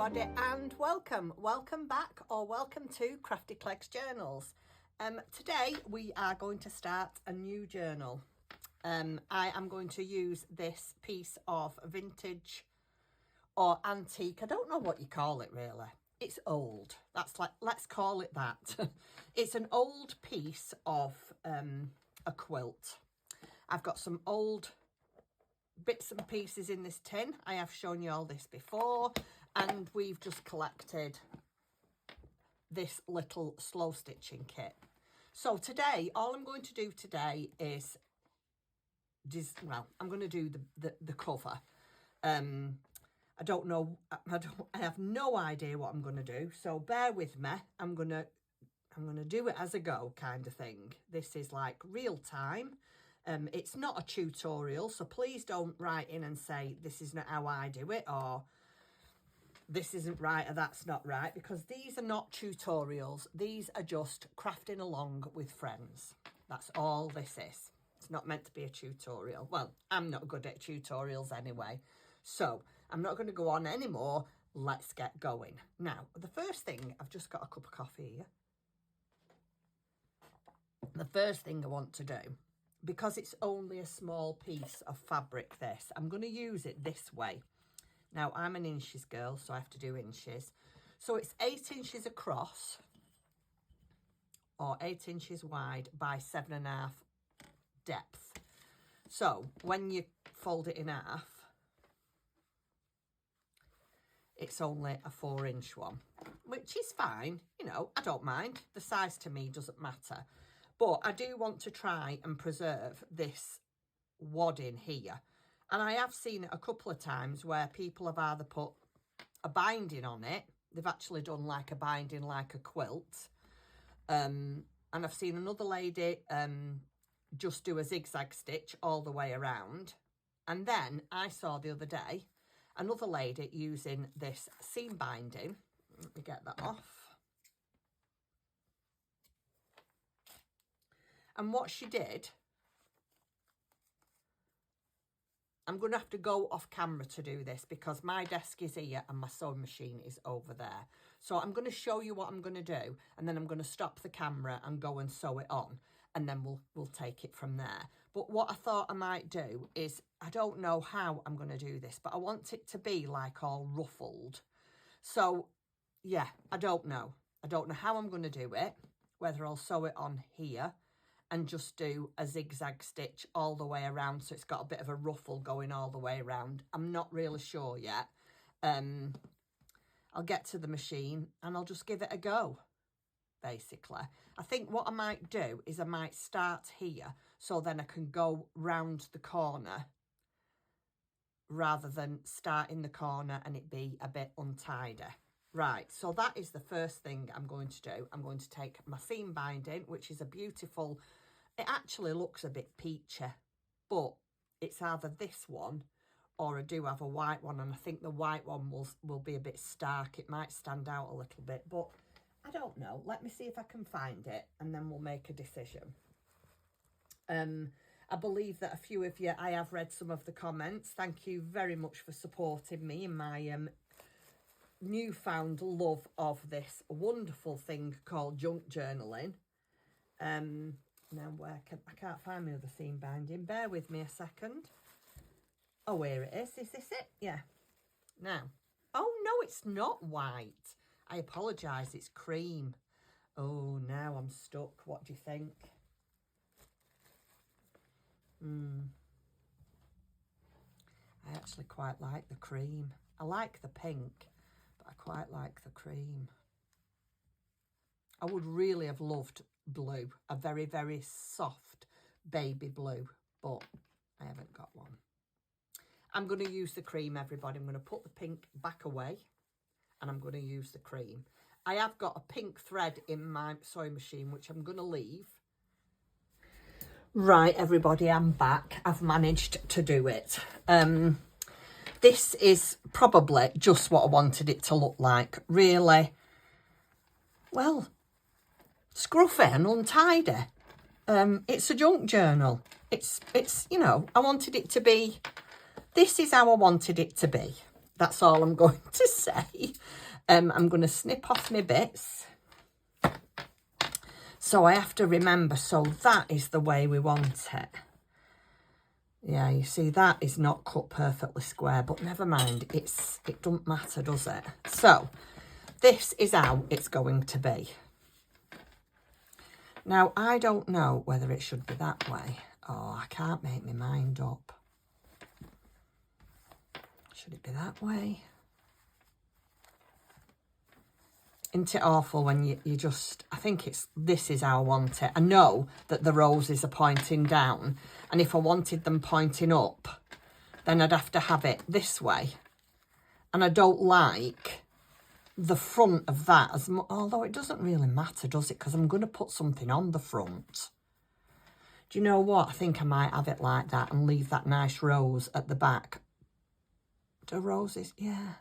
everybody, and welcome back, or welcome to Crafty Clegg's Journals. Today we are going to start a new journal. I am going to use this piece of vintage or antique, I don't know what you call it really. It's old, let's call it that. It's an old piece of a quilt. I've got some old bits and pieces in this tin. I have shown you all this before, and we've just collected this little slow stitching kit. So today, all I'm going to do today is I'm going to do the cover. I don't know, I have no idea what I'm going to do, so bear with me. I'm going to do it as I go, kind of thing. This is like real time. It's not a tutorial, so please don't write in and say this is not how I do it, or this isn't right, or that's not right, because these are not tutorials. These are just crafting along with friends. That's all this is. It's not meant to be a tutorial. Well, I'm not good at tutorials anyway, so I'm not going to go on anymore. Let's get going. Now, the first thing, I've just got a cup of coffee here. The first thing I want to do, because it's only a small piece of fabric, this, I'm going to use it this way. Now, I'm an inches girl, so I have to do inches. So it's 8 inches across, or 8 inches wide by 7.5 depth. So when you fold it in half, it's only a 4-inch one, which is fine. You know, I don't mind. The size to me doesn't matter. But I do want to try and preserve this wadding here. And I have seen it a couple of times where people have either put a binding on it. They've actually done like a binding, like a quilt. And I've seen another lady just do a zigzag stitch all the way around. And then I saw the other day another lady using this seam binding. Let me get that off. And what she did, I'm going to have to go off camera to do this because my desk is here and my sewing machine is over there. So I'm going to show you what I'm going to do, and then I'm going to stop the camera and go and sew it on, and then we'll take it from there. But what I thought I might do is, I don't know how I'm going to do this, but I want it to be like all ruffled. So yeah, I don't know. I don't know how I'm going to do it, whether I'll sew it on here and just do a zigzag stitch all the way around, so it's got a bit of a ruffle going all the way around. I'm not really sure yet. I'll get to the machine and I'll just give it a go, basically. I think what I might do is I might start here, so then I can go round the corner rather than start in the corner and it be a bit untidy. Right, so that is the first thing I'm going to do. I'm going to take my seam binding, which is a beautiful, it actually looks a bit peachy, but it's either this one or I do have a white one, and I think the white one will be a bit stark. It might stand out a little bit, but I don't know. Let me see if I can find it, and then we'll make a decision. I believe that a few of you, I have read some of the comments. Thank you very much for supporting me in my newfound love of this wonderful thing called junk journaling. Now I can't find my other seam binding. Bear with me a second. Oh, here it is. Is this it? Yeah. Now, oh no, it's not white. I apologise, it's cream. Oh, now I'm stuck. What do you think? I actually quite like the cream. I like the pink, but I quite like the cream. I would really have loved blue, a very, very soft baby blue, but I haven't got one. I'm going to use the cream, everybody. I'm going to put the pink back away, and I'm going to use the cream. I have got a pink thread in my sewing machine, which I'm going to leave. Right, everybody, I'm back. I've managed to do it. This is probably just what I wanted it to look like. Really, well, scruffy and untidy. It's a junk journal. It's you know, I wanted it to be, this is how I wanted it to be. That's all I'm going to say. I'm going to snip off my bits. So I have to remember, so that is the way we want it. Yeah, you see, that is not cut perfectly square, but never mind. It doesn't matter, does it? So this is how it's going to be. Now, I don't know whether it should be that way. Oh, I can't make my mind up. Should it be that way? Isn't it awful when you just... I think this is how I want it. I know that the roses are pointing down. And if I wanted them pointing up, then I'd have to have it this way. And I don't like the front of that as much. Although it doesn't really matter, does it? Because I'm going to put something on the front. Do you know what? I think I might have it like that and leave that nice rose at the back. Do roses? Yeah.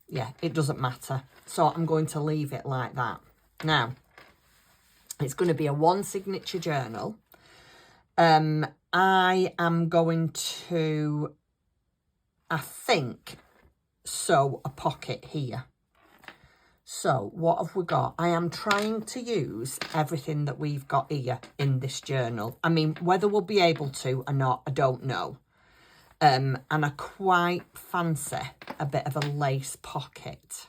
Yeah, it doesn't matter. So I'm going to leave it like that. Now, it's going to be a one signature journal. I am going to, I think, sew a pocket here. So what have we got? I am trying to use everything that we've got here in this journal. I mean, whether we'll be able to or not, I don't know. And I quite fancy a bit of a lace pocket.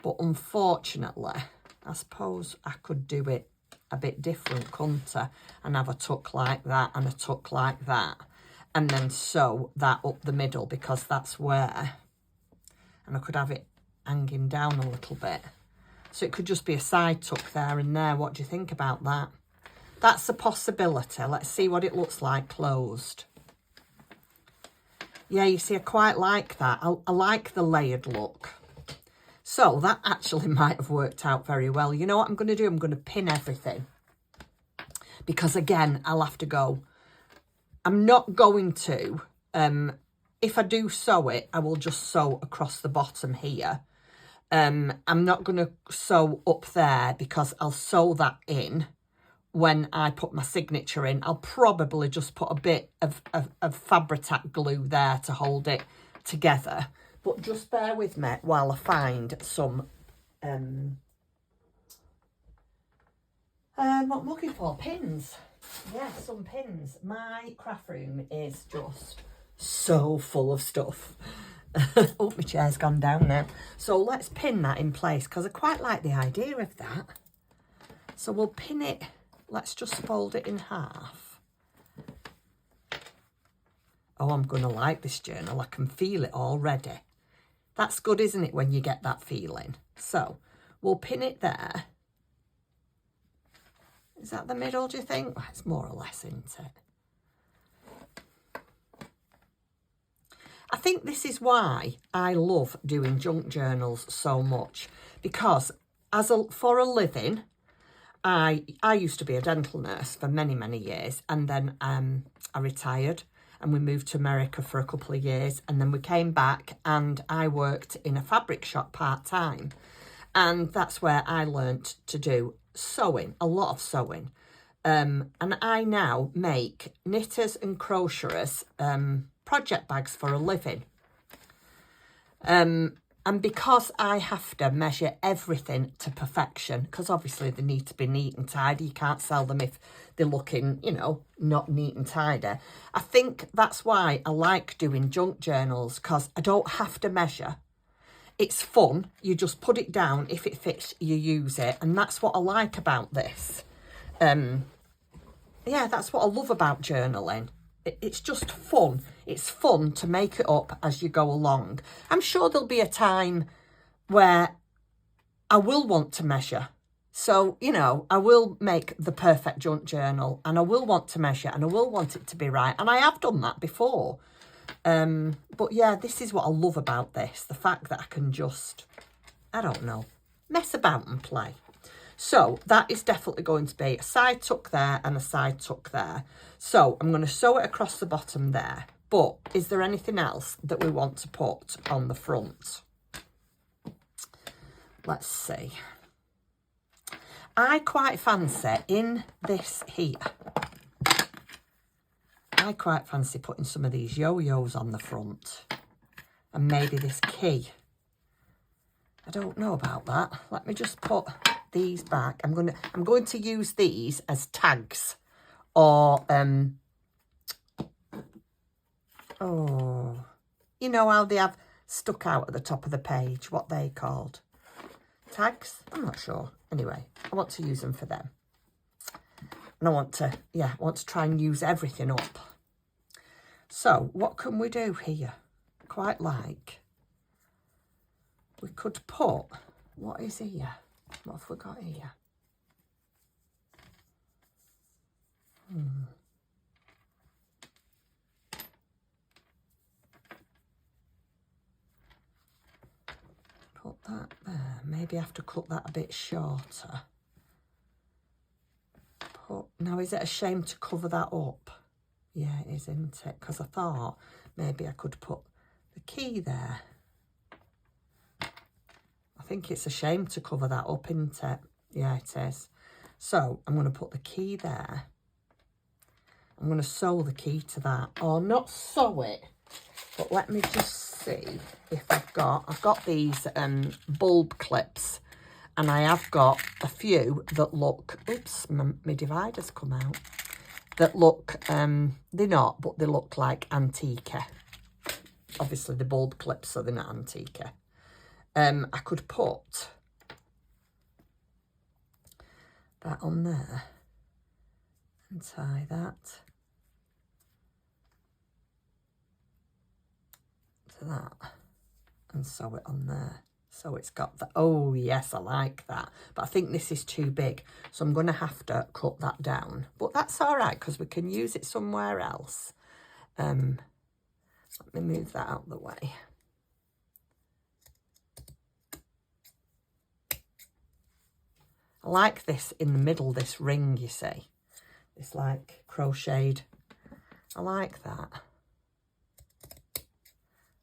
But unfortunately, I suppose I could do it a bit different, couldn't I? And have a tuck like that and a tuck like that. And then sew that up the middle, because that's where. And I could have it hanging down a little bit. So it could just be a side tuck there and there. What do you think about that? That's a possibility. Let's see what it looks like closed. Yeah, you see, I quite like that. I like the layered look. So that actually might have worked out very well. You know what I'm going to do? I'm going to pin everything. Because again, I'll have to go. I'm not going to. If I do sew it, I will just sew across the bottom here. I'm not going to sew up there because I'll sew that in when I put my signature in. I'll probably just put a bit of Fabri-Tac glue there to hold it together. But just bear with me while I find some, what I'm looking for, pins. Yeah, some pins. My craft room is just so full of stuff. Oh, my chair's gone down now. So let's pin that in place because I quite like the idea of that. So we'll pin it. Let's just fold it in half. Oh, I'm going to like this journal. I can feel it already. That's good, isn't it, when you get that feeling? So we'll pin it there. Is that the middle, do you think? Well, it's more or less, isn't it? I think this is why I love doing junk journals so much. Because for a living, I used to be a dental nurse for many, many years. And then I retired and we moved to America for a couple of years. And then we came back and I worked in a fabric shop part-time. And that's where I learnt to do sewing, a lot of sewing. And I now make knitters and crocheters project bags for a living. And because I have to measure everything to perfection, because obviously they need to be neat and tidy. You can't sell them if they're looking, you know, not neat and tidy. I think that's why I like doing junk journals, because I don't have to measure. It's fun. You just put it down. If it fits, you use it. And that's what I like about this. Yeah, that's what I love about journaling. It's just fun. It's fun to make it up as you go along. I'm sure there'll be a time where I will want to measure. So, you know, I will make the perfect junk journal and I will want to measure and I will want it to be right. And I have done that before. But yeah, this is what I love about this. The fact that I can just, I don't know, mess about and play. So that is definitely going to be a side tuck there and a side tuck there. So I'm going to sew it across the bottom there. But is there anything else that we want to put on the front? Let's see. I quite fancy in this here. I quite fancy putting some of these yo-yos on the front. And maybe this key. I don't know about that. Let me just put these back. I'm going to use these as tags, or oh, you know how they have stuck out at the top of the page, what they called? Tags? I'm not sure. Anyway, I want to use them for them. And I want to try and use everything up. So, what can we do here? Quite like, we could put, what is here? What have we got here? Put that there. Maybe I have to cut that a bit shorter. Now, is it a shame to cover that up? Yeah, it is, isn't it? Because I thought maybe I could put the key there. I think it's a shame to cover that up, isn't it? Yeah, it is. So I'm going to put the key there. I'm going to sew the key to that. Or not sew it, but let me just see if I've got these bulb clips. And I have got a few that look, oops, my divider's come out. That look, they're not, but they look like antique. Obviously the bulb clips, so they're not antique. I could put that on there and tie that to that and sew it on there. So it's got the, oh yes, I like that. But I think this is too big. So I'm going to have to cut that down. But that's all right, because we can use it somewhere else. Let me move that out of the way. I like this in the middle, this ring, you see. It's like crocheted. I like that.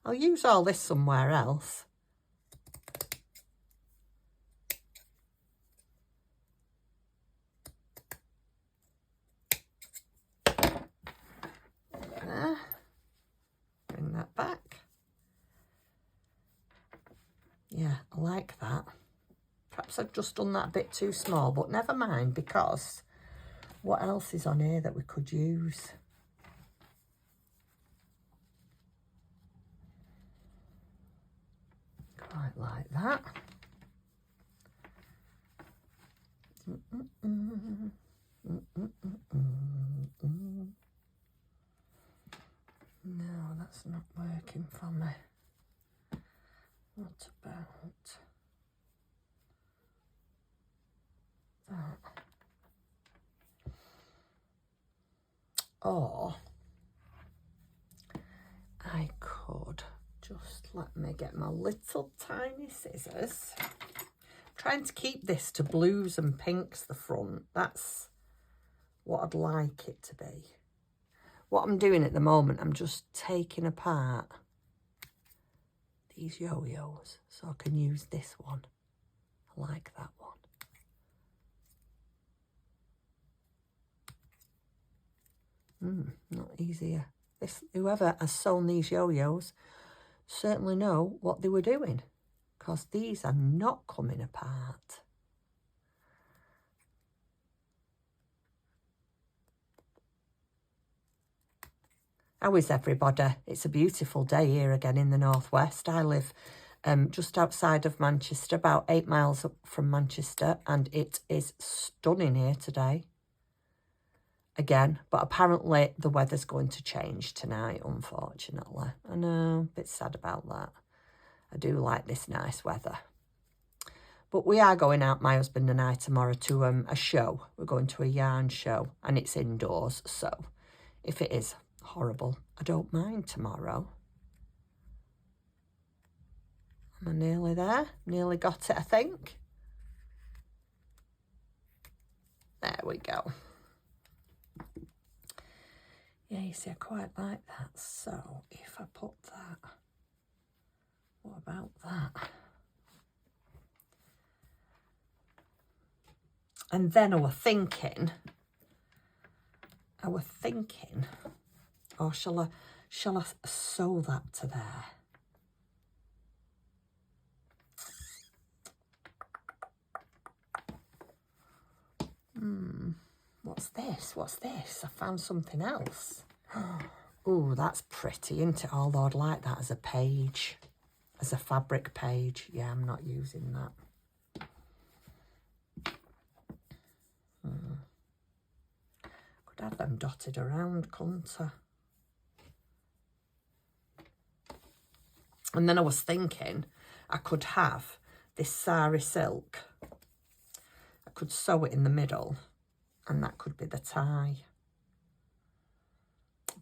I'll use all this somewhere else. Bring that back. Yeah, I like that. Perhaps I've just done that a bit too small, but never mind, because what else is on here that we could use? Quite like that. No, that's not working for me. What about that? Or I could just, let me get my little tiny scissors. I'm trying to keep this to blues and pinks, the front. That's what I'd like it to be. What I'm doing at the moment, I'm just taking apart these yo-yos so I can use this one. I like that one. Not easier. Whoever has sewn these yo-yos certainly know what they were doing, because these are not coming apart. How is everybody? It's a beautiful day here again in the northwest. I live just outside of Manchester, about 8 miles up from Manchester, and it is stunning here today. Again, but apparently the weather's going to change tonight, unfortunately. I know, a bit sad about that. I do like this nice weather. But we are going out, my husband and I, tomorrow to a show. We're going to a yarn show, and it's indoors, so if it is horrible, I don't mind tomorrow. Am I nearly there? Nearly got it, I think. There we go. Yeah, you see, I quite like that. So if I put that, what about that? And then I was thinking, or shall I sew that to there? What's this? What's this? I found something else. Oh, that's pretty, isn't it? Although I'd like that as a page, as a fabric page. Yeah, I'm not using that. Could have them dotted around, couldn't I? And then I was thinking I could have this sari silk. I could sew it in the middle, and that could be the tie.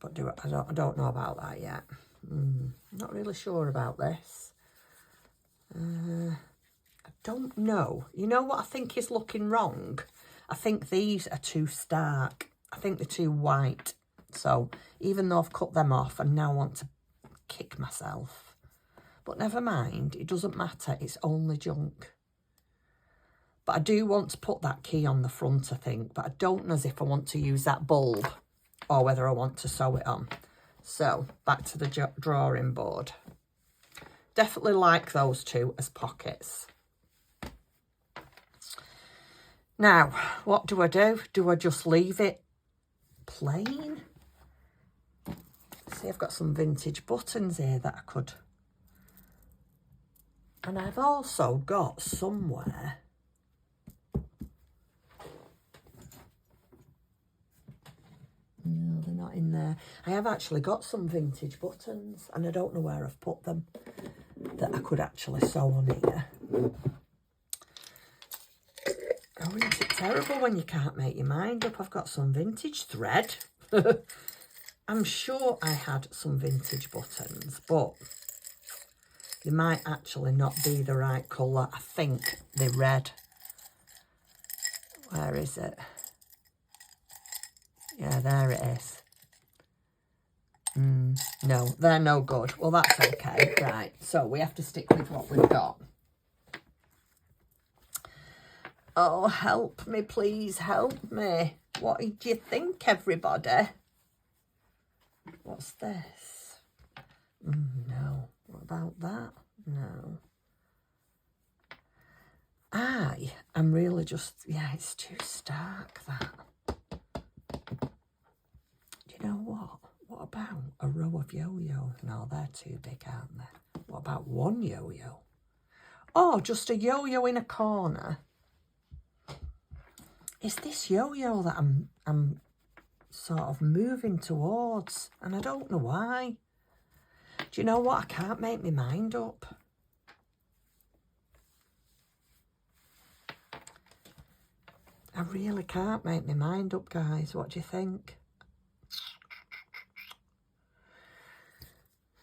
But I don't know about that yet. Not really sure about this. I don't know. You know what I think is looking wrong? I think these are too stark. I think they're too white. So even though I've cut them off, I now want to kick myself. But never mind. It doesn't matter. It's only junk. But I do want to put that key on the front, I think. But I don't know as if I want to use that bulb or whether I want to sew it on. So back to the drawing board. Definitely like those two as pockets. Now, what do? Do I just leave it plain? See, I've got some vintage buttons here that I could. And I've also got somewhere. No, they're not in there. I have actually got some vintage buttons and I don't know where I've put them that I could actually sew on here. Oh, isn't it terrible when you can't make your mind up? I've got some vintage thread. I'm sure I had some vintage buttons, but they might actually not be the right colour. I think they're red. Where is it? Yeah, there it is. No, they're no good. Well, that's okay. Right, so we have to stick with what we've got. Oh, help me, please, help me. What do you think, everybody? What's this? No. What about that? No. I'm really just, yeah, it's too stark, that. Do you know what? What about a row of yo-yo? No, they're too big, aren't they? What about one yo-yo? Oh, just a yo-yo in a corner. It's this yo-yo that I'm sort of moving towards, and I don't know why. Do you know what? I can't make my mind up. I really can't make my mind up, guys. What do you think?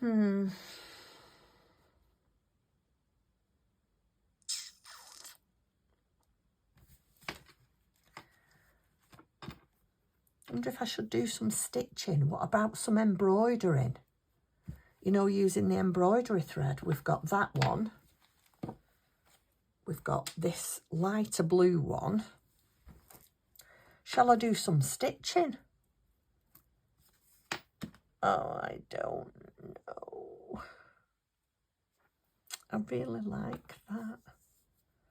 I wonder if I should do some stitching. What about some embroidering? You know, using the embroidery thread. We've got that one. We've got this lighter blue one. Shall I do some stitching? Oh, I don't know. I really like that.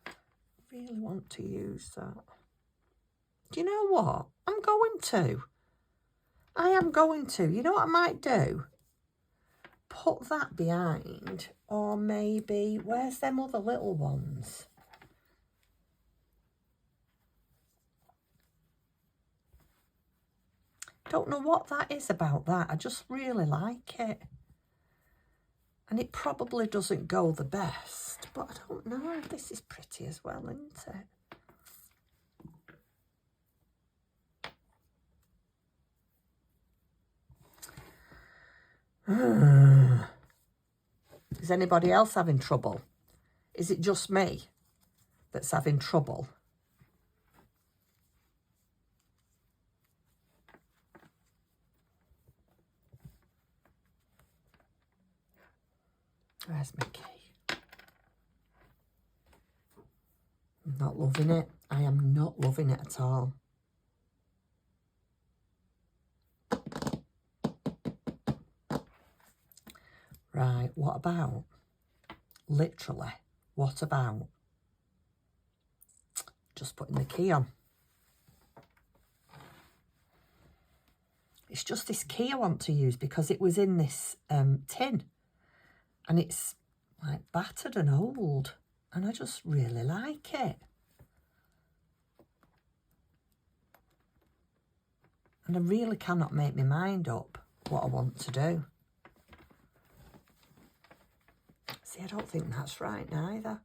I really want to use that. Do you know what? I'm going to. I am going to. You know what I might do? Put that behind. Or maybe, where's them other little ones? Don't know what that is about that. I just really like it. And it probably doesn't go the best. But I don't know. This is pretty as well, isn't it? Is anybody else having trouble? Is it just me that's having trouble? Where's my key? I'm not loving it. I am not loving it at all. Right, what about? Literally, what about just putting the key on? It's just this key I want to use because it was in this tin. And it's like battered and old. And I just really like it. And I really cannot make my mind up what I want to do. See, I don't think that's right neither.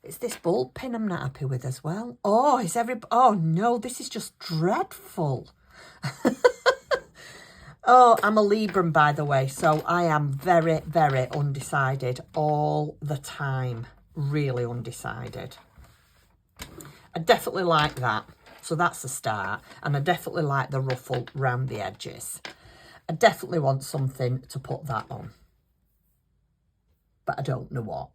It's this bulb pin I'm not happy with as well. Oh, oh no, this is just dreadful. Oh, I'm a Libran, by the way, so I am very, very undecided all the time. Really undecided. I definitely like that. So that's a start. And I definitely like the ruffle round the edges. I definitely want something to put that on. But I don't know what.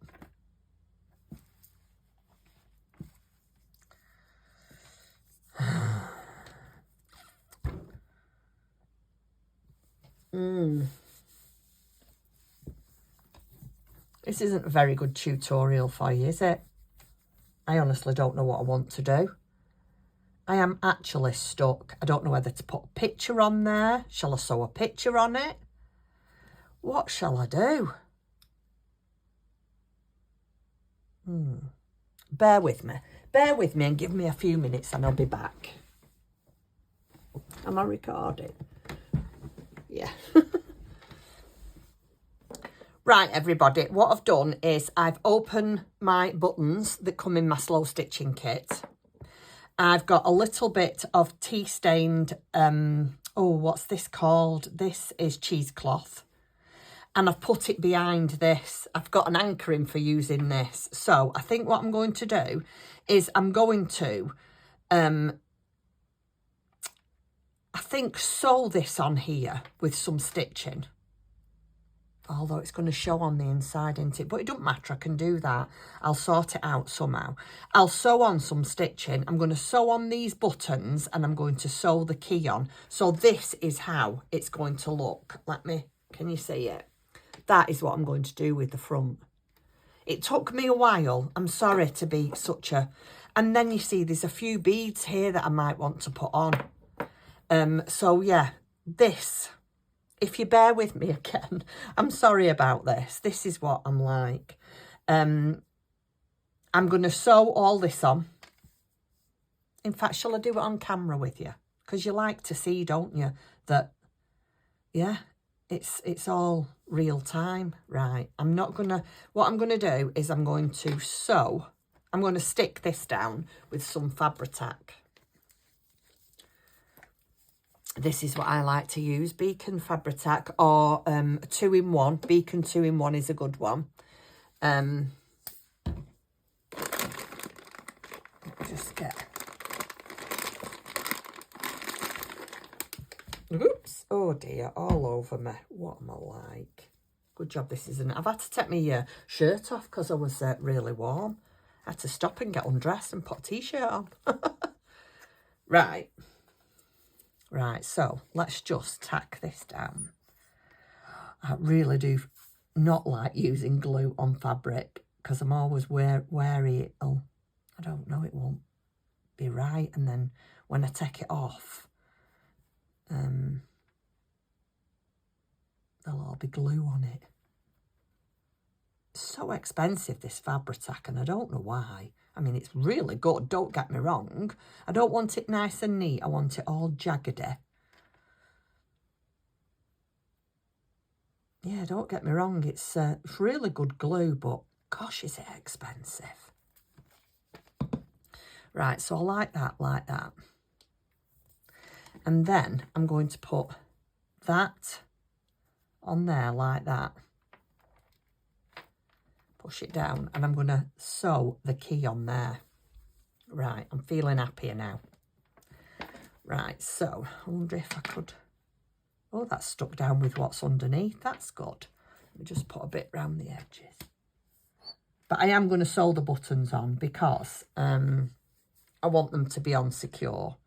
This isn't a very good tutorial for you, is it? I honestly don't know what I want to do. I am actually stuck. I don't know whether to put a picture on there. Shall I sew a picture on it? What shall I do? Bear with me. Bear with me and give me a few minutes and I'll be back. Am I recording? Yeah. Right, everybody, what I've done is I've opened my buttons that come in my slow stitching kit. I've got a little bit of tea stained, oh, what's this called? This is cheesecloth. And I've put it behind this. I've got an anchoring for using this. So I think what I'm going to do is I'm going to, I think, sew this on here with some stitching. Although it's going to show on the inside, isn't it? But it doesn't matter, I can do that. I'll sort it out somehow. I'll sew on some stitching. I'm going to sew on these buttons and I'm going to sew the key on. So this is how it's going to look. Can you see it? That is what I'm going to do with the front. It took me a while. I'm sorry to be such a... And then you see there's a few beads here that I might want to put on. So yeah, this... If you bear with me again, I'm sorry about this. This is what I'm like. I'm going to sew all this on. In fact, shall I do it on camera with you? Because you like to see, don't you, that, yeah, it's all real time. Right, what I'm going to do is I'm going to sew. I'm going to stick this down with some Fabri-Tac. This is what I like to use, Beacon Fabri-Tac or 2-in-1. Beacon 2-in-1 is a good one. Just get... Oops. Oh dear, all over me. What am I like? Good job this isn't... I've had to take my shirt off because I was really warm. I had to stop and get undressed and put a t-shirt on. Right. Right, so let's just tack this down. I really do not like using glue on fabric because I'm always wary I don't know, it won't be right. And then when I take it off, there'll all be glue on it. It's so expensive, this Fabri-Tac, and I don't know why. I mean, it's really good, don't get me wrong. I don't want it nice and neat. I want it all jaggedy. Yeah, don't get me wrong. It's really good glue, but gosh, is it expensive. Right, so I like that. And then I'm going to put that on there like that. Push it down and I'm going to sew the key on there. Right, I'm feeling happier now. Right, so I wonder if I could... Oh, that's stuck down with what's underneath. That's good. Let me just put a bit round the edges. But I am going to sew the buttons on because I want them to be on secure.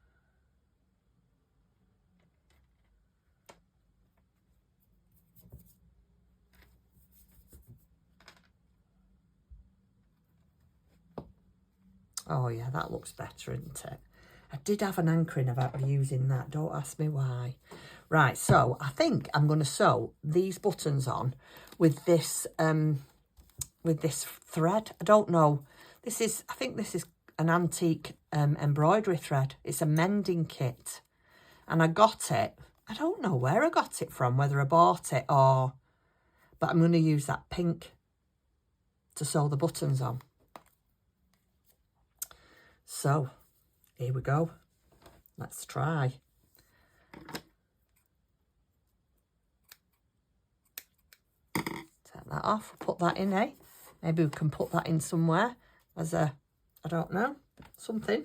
Oh yeah, that looks better, isn't it? I did have an hankering about using that. Don't ask me why. Right, so I think I'm going to sew these buttons on with this thread. I don't know. I think this is an antique embroidery thread. It's a mending kit. And I got it. I don't know where I got it from, whether I bought it or... But I'm going to use that pink to sew the buttons on. So, here we go. Let's try. Take that off, put that in, eh? Maybe we can put that in somewhere as a, I don't know, something.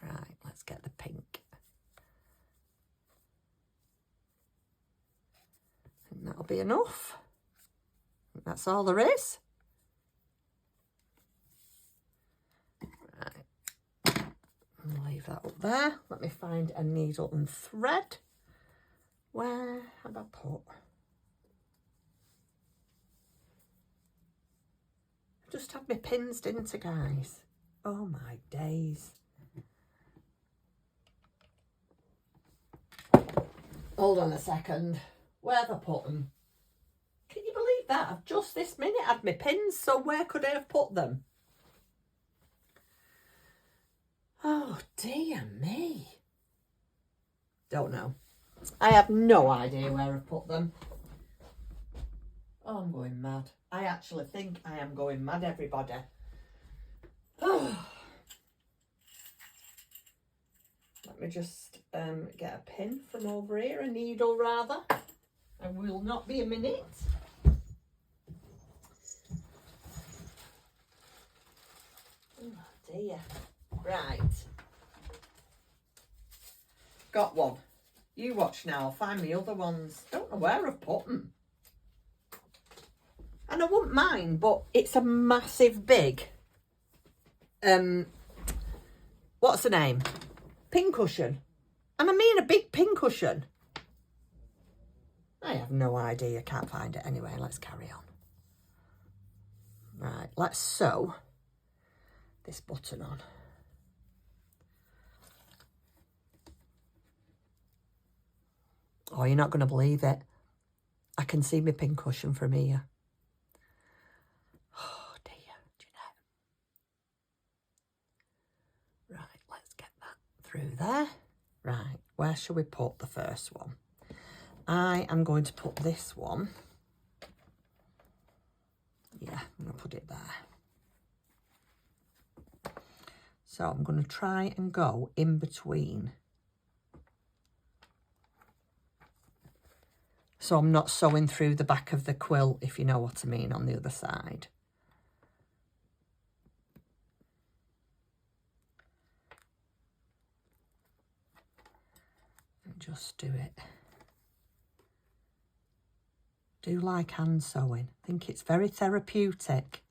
Right, let's get the pink. I think that'll be enough. I think that's all there is. Right, I'll leave that up there. Let me find a needle and thread. Where have I put? I just had my pins, didn't I, guys? Oh my days. Hold on a second. Where have I put them? Can you believe that? I've just this minute had my pins, so where could I have put them? Oh dear me. Don't know. I have no idea where I've put them. Oh, I'm going mad. I actually think I am going mad, everybody. Oh. Let me just get a pin from over here, a needle rather. I will not be a minute. Oh dear. Right. Got one. You watch now, I'll find the other ones. Don't know where I've put them. And I wouldn't mind, but it's a massive big, what's the name? Pincushion. And I mean a big pincushion. I have no idea, can't find it anyway. Let's carry on. Right, let's sew this button on. Oh, you're not going to believe it. I can see my pincushion from here. Oh dear, do you know? Right, let's get that through there. Right, where shall we put the first one? I am going to put this one. Yeah, I'm going to put it there. So I'm going to try and go in between. So I'm not sewing through the back of the quilt, if you know what I mean, on the other side. And just do it. Do like hand sewing. I think it's very therapeutic.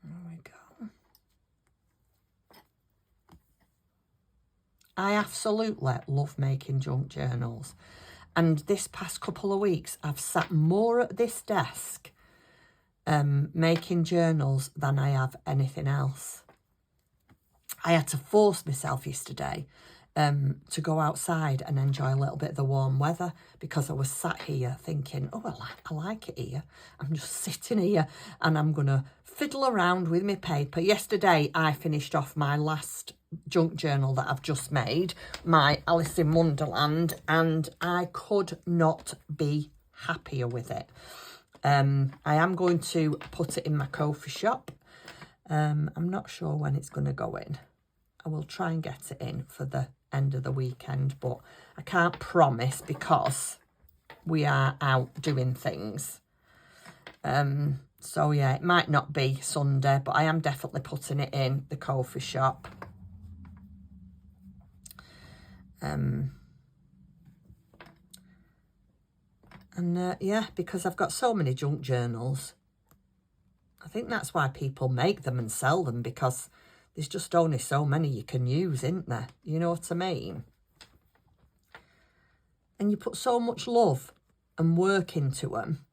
There we go. I absolutely love making junk journals. And this past couple of weeks, I've sat more at this desk making journals than I have anything else. I had to force myself yesterday to go outside and enjoy a little bit of the warm weather because I was sat here thinking, oh, I like it here. I'm just sitting here and I'm going to fiddle around with my paper. Yesterday, I finished off my last junk journal that I've just made, my Alice in Wonderland, and I could not be happier with it. I am going to put it in my coffee shop. I'm not sure when it's going to go in. I will try and get it in for the end of the weekend, but I can't promise because we are out doing things. So yeah, it might not be Sunday, but I am definitely putting it in the coffee shop. Yeah, because I've got so many junk journals. I think that's why people make them and sell them, because there's just only so many you can use, isn't there? You know what I mean? And you put so much love and work into them.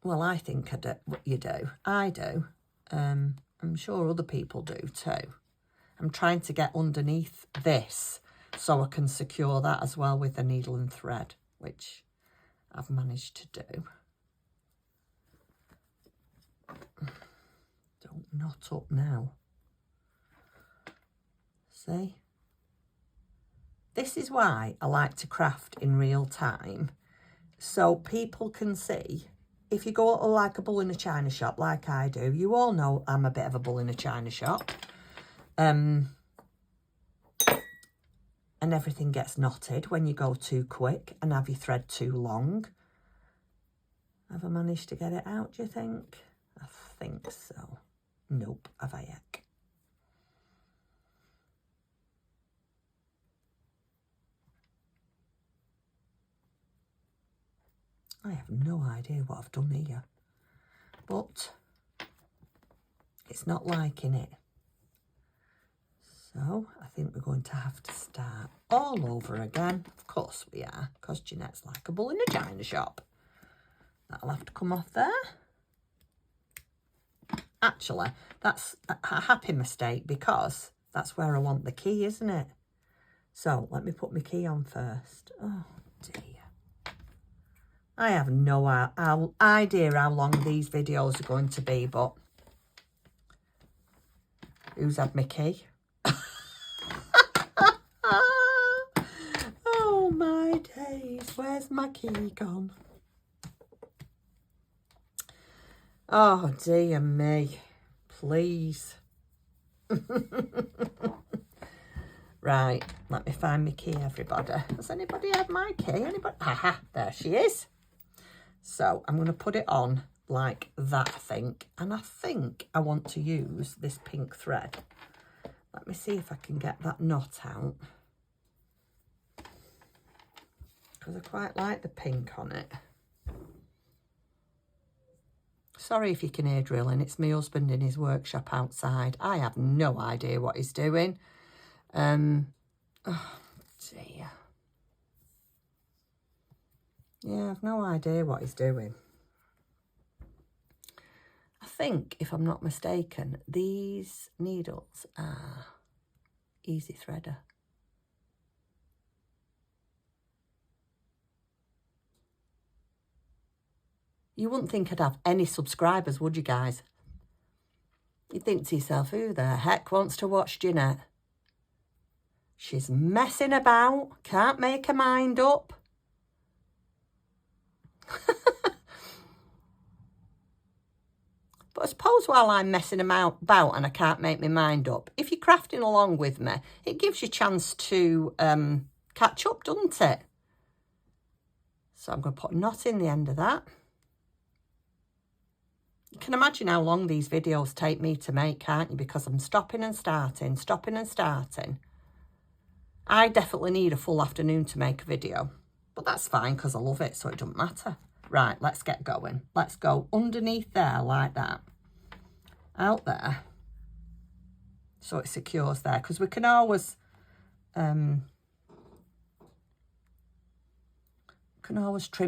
Well, I think I do. You do. I do. I'm sure other people do too. I'm trying to get underneath this so I can secure that as well with the needle and thread, which I've managed to do. Don't knot up now. See? This is why I like to craft in real time, so people can see. If you go like a bull in a china shop like I do, you all know I'm a bit of a bull in a china shop. And everything gets knotted when you go too quick and have your thread too long. Have I managed to get it out, do you think? I think so. Nope, have I yet? I have no idea what I've done here, but it's not liking it. So I think we're going to have to start all over again. Of course we are, because Jeanette's like a bull in a china shop. That'll have to come off there. Actually, that's a happy mistake because that's where I want the key, isn't it? So let me put my key on first. Oh dear. I have no idea how long these videos are going to be, but who's had my key? Oh my days, where's my key gone? Oh dear me, please. Right, let me find my key, everybody. Has anybody had my key? Anybody? Aha, there she is. So I'm going to put it on like that, I think. And I think I want to use this pink thread. Let me see if I can get that knot out. Because I quite like the pink on it. Sorry if you can hear drilling. It's my husband in his workshop outside. I have no idea what he's doing. Oh dear. Yeah, I've no idea what he's doing. I think, if I'm not mistaken, these needles are easy threader. You wouldn't think I'd have any subscribers, would you guys? You'd think to yourself, who the heck wants to watch Jeanette? She's messing about, can't make her mind up. But I suppose while I'm messing about and I can't make my mind up, if you're crafting along with me, it gives you a chance to catch up, doesn't it? So I'm going to put a knot in the end of that. You can imagine how long these videos take me to make, can't you? Because I'm stopping and starting, stopping and starting. I definitely need a full afternoon to make a video. But that's fine because I love it, so it doesn't matter. Right, let's get going. Let's go underneath there like that. Out there. So it secures there. Because we can always... trim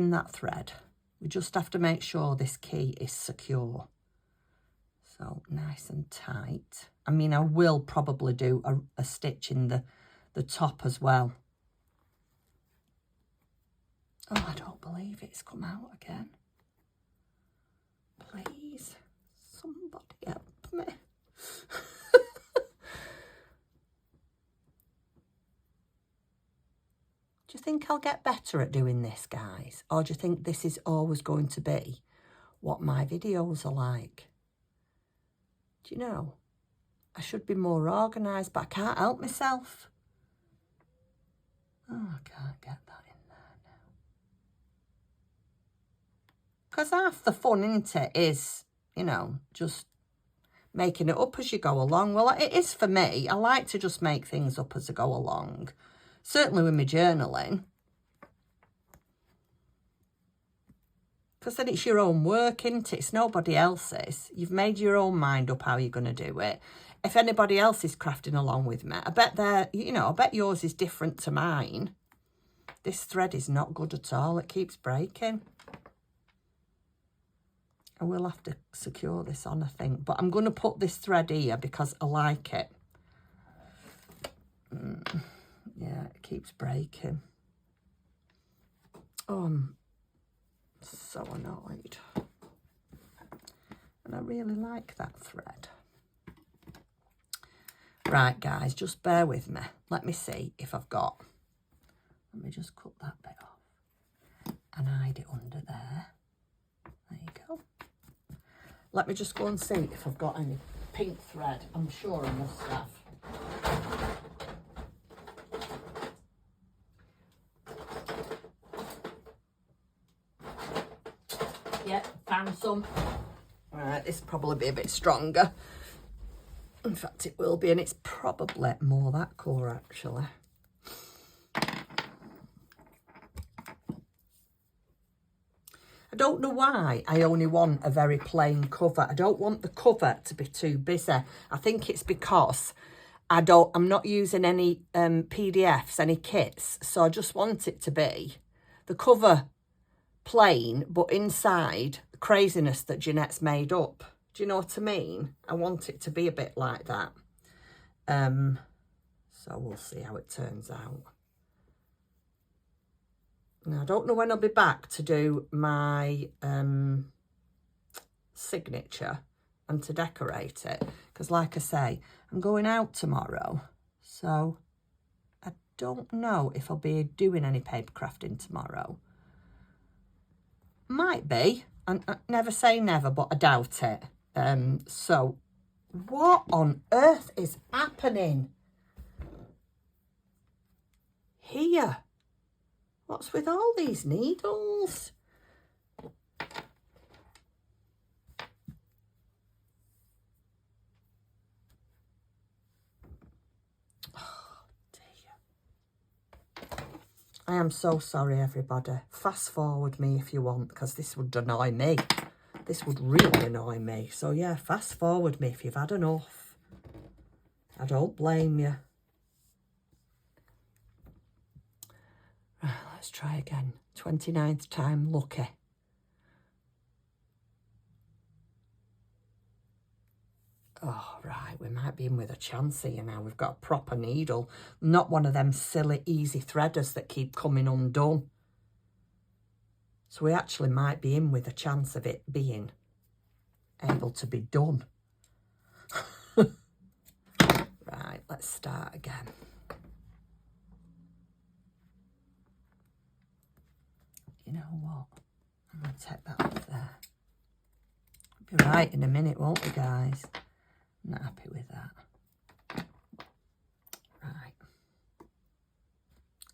that thread. We just have to make sure this key is secure. So nice and tight. I mean, I will probably do a stitch in the top as well. Oh, I don't believe it's come out again. Please, somebody help me. Do you think I'll get better at doing this, guys? Or do you think this is always going to be what my videos are like? Do you know? I should be more organised, but I can't help myself. Oh, I can't get that in there now. Because half the fun, isn't it, is, you know, just making it up as you go along. Well, it is for me. I like to just make things up as I go along. Certainly with my journaling. Because then it's your own work, isn't it? It's nobody else's. You've made your own mind up how you're going to do it. If anybody else is crafting along with me, I bet I bet yours is different to mine. This thread is not good at all. It keeps breaking. I will have to secure this on, I think. But I'm going to put this thread here because I like it. Yeah, it keeps breaking. Oh, I'm so annoyed. And I really like that thread. Right, guys, just bear with me. Let me see if I've got... Let me just cut that bit off and hide it under there. There you go. Let me just go and see if I've got any pink thread. I'm sure I must have. Yeah, found some. All right, this will probably be a bit stronger. In fact, it will be, and it's probably more that colour, actually. I don't know why I only want a very plain cover. I don't want the cover to be too busy. I think it's because I'm not using any PDFs, any kits, so I just want it to be the cover plain, but inside the craziness that Jeanette's made up. Do you know what I mean? I want it to be a bit like that. So we'll see how it turns out. Now, I don't know when I'll be back to do my signature and to decorate it. Because like I say, I'm going out tomorrow. So I don't know if I'll be doing any paper crafting tomorrow. Might be. I never say never, but I doubt it. So what on earth is happening here? What's with all these needles? Oh dear. I am so sorry, everybody. Fast forward me if you want, because this would annoy me. This would really annoy me. So yeah, fast forward me if you've had enough. I don't blame you. Right, let's try again. 29th time lucky. Oh, right, we might be in with a chance here now. We've got a proper needle. Not one of them silly, easy threaders that keep coming undone. So we actually might be in with a chance of it being able to be done. Right, let's start again. You know what? I'm going to take that off there. We'll be right in a minute, won't we, guys? I'm not happy with that. Right.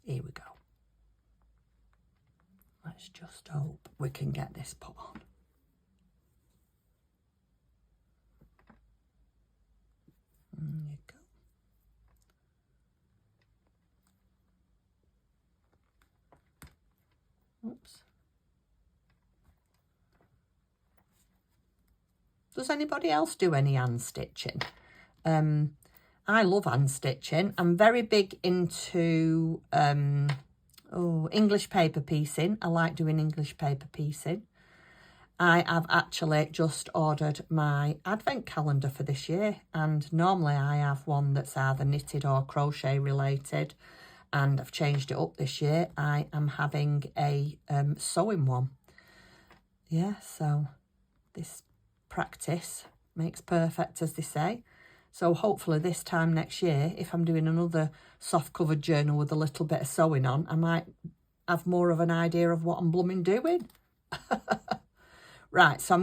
Here we go. Let's just hope we can get this put on. There you go. Oops. Does anybody else do any hand stitching? I love hand stitching. I'm very big into English paper piecing. I like doing English paper piecing. I have actually just ordered my advent calendar for this year, and normally I have one that's either knitted or crochet related, and I've changed it up this year. I am having a sewing one. Yeah, so this practice makes perfect, as they say. So hopefully this time next year, if I'm doing another soft covered journal with a little bit of sewing on, I might have more of an idea of what I'm blooming doing. Right, so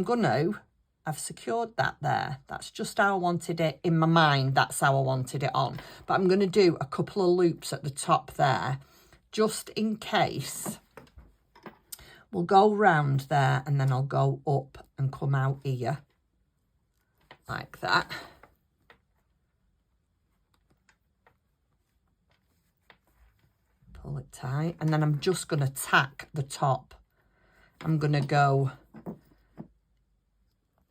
I've secured that there. That's just how I wanted it in my mind. That's how I wanted it on. But I'm going to do a couple of loops at the top there, just in case. We'll go round there and then I'll go up and come out here like that. Pull it tight, and then I'm just going to tack the top. I'm going to go,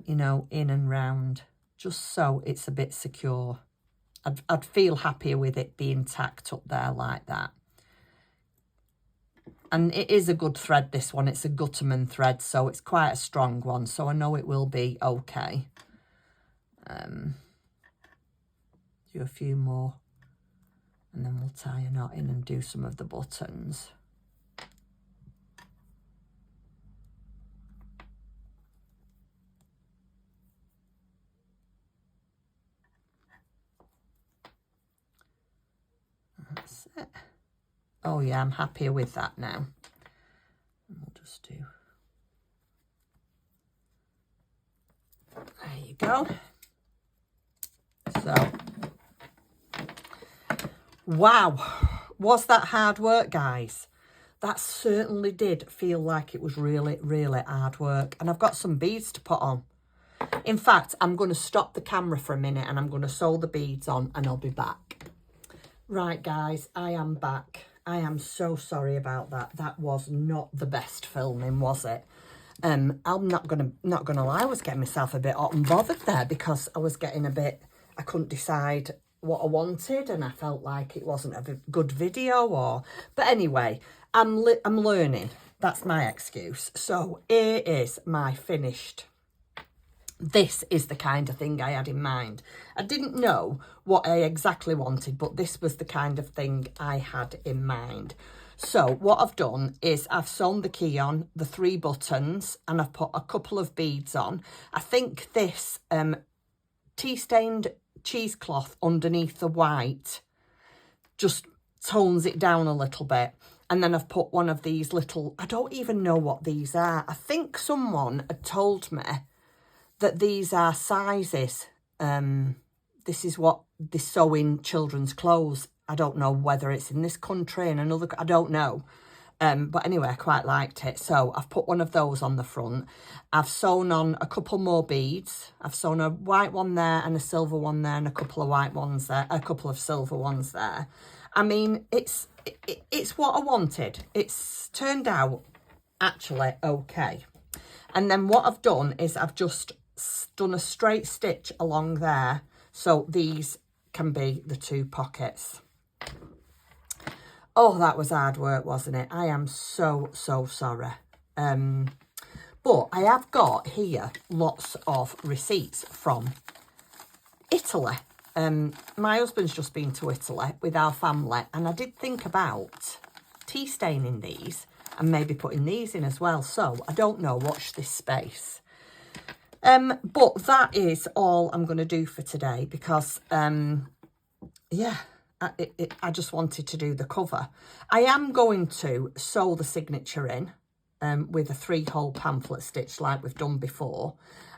you know, in and round, just so it's a bit secure. I'd feel happier with it being tacked up there like that. And it is a good thread, this one. It's a Gutterman thread, so it's quite a strong one. So I know it will be okay. Do a few more. And then we'll tie a knot in and do some of the buttons. That's it. Oh yeah, I'm happier with that now. And we'll just do... There you go. So, wow, was that hard work, guys? That certainly did feel like it was really, really hard work. And I've got some beads to put on. In fact, I'm going to stop the camera for a minute and I'm going to sew the beads on and I'll be back. Right, guys, I am back. I am so sorry about that. That was not the best filming, was it? I'm not gonna lie, I was getting myself a bit hot and bothered there because I was getting a bit, I couldn't decide what I wanted and I felt like it wasn't a good video but anyway, I'm learning. That's my excuse. So here is my finished. This is the kind of thing I had in mind. I didn't know what I exactly wanted, but this was the kind of thing I had in mind. So what I've done is I've sewn the key on, the 3 buttons, and I've put a couple of beads on. I think this tea-stained cheesecloth underneath the white just tones it down a little bit. And then I've put one of these little, I don't even know what these are. I think someone had told me that these are sizes. This is what they sew in children's clothes. I don't know whether it's in this country and another, I don't know. But anyway, I quite liked it. So I've put one of those on the front. I've sewn on a couple more beads. I've sewn a white one there and a silver one there and a couple of white ones there, a couple of silver ones there. I mean, it's what I wanted. It's turned out actually okay. And then what I've done is I've just done a straight stitch along there. So these can be the 2 pockets. Oh, that was hard work, wasn't it? I am so sorry. But I have got here lots of receipts from Italy. My husband's just been to Italy with our family, and I did think about tea staining these and maybe putting these in as well. So I don't know, watch this space. But that is all I'm going to do for today because, yeah, I just wanted to do the cover. I am going to sew the signature in with a 3-hole pamphlet stitch like we've done before.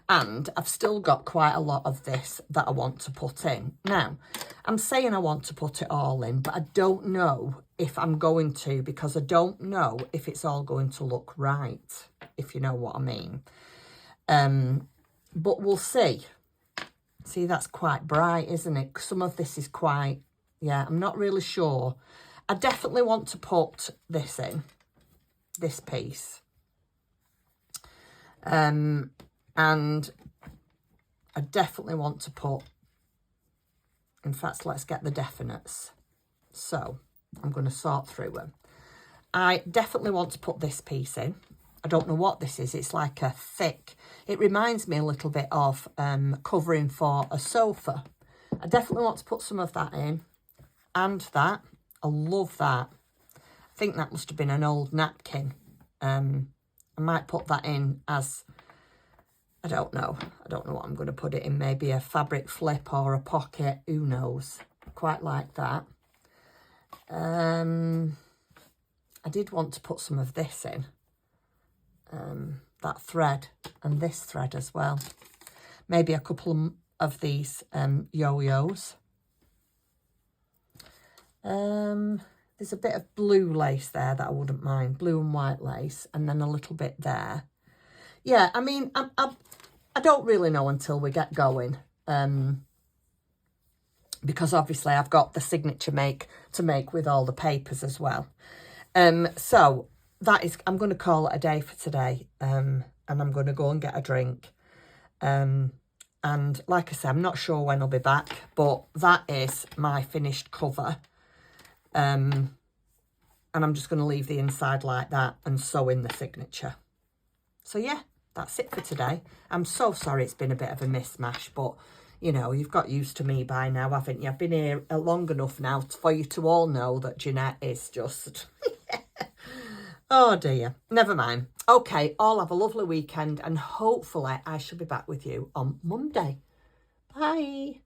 And I've still got quite a lot of this that I want to put in. Now, I'm saying I want to put it all in, but I don't know if I'm going to because I don't know if it's all going to look right, if you know what I mean. But we'll see. See, that's quite bright, isn't it? Some of this is quite, yeah, I'm not really sure. I definitely want to put this in, this piece. And I definitely want to put, in fact, let's get the definites. So I'm going to sort through them. I definitely want to put this piece in. I don't know what this is. It's like a thick, it reminds me a little bit of covering for a sofa. I definitely want to put some of that in. And that, I love that. I think that must have been an old napkin. I might put that in as, I don't know what I'm going to put it in. Maybe a fabric flip or a pocket, who knows. Quite like that. I did want to put some of this in. That thread and this thread as well. Maybe a couple of these yo-yos. There's a bit of blue lace there that I wouldn't mind. Blue and white lace. And then a little bit there. Yeah, I mean, I don't really know until we get going. Because obviously I've got the signature to make with all the papers as well. So that is, I'm going to call it a day for today. And I'm going to go and get a drink. And like I said, I'm not sure when I'll be back. But that is my finished cover. And I'm just going to leave the inside like that and sew in the signature. So yeah, that's it for today. I'm so sorry it's been a bit of a mismatch, but you know, you've got used to me by now, haven't you? I've been here long enough now for you to all know that Jeanette is just... Oh dear, never mind. Okay, all have a lovely weekend and hopefully I shall be back with you on Monday. Bye.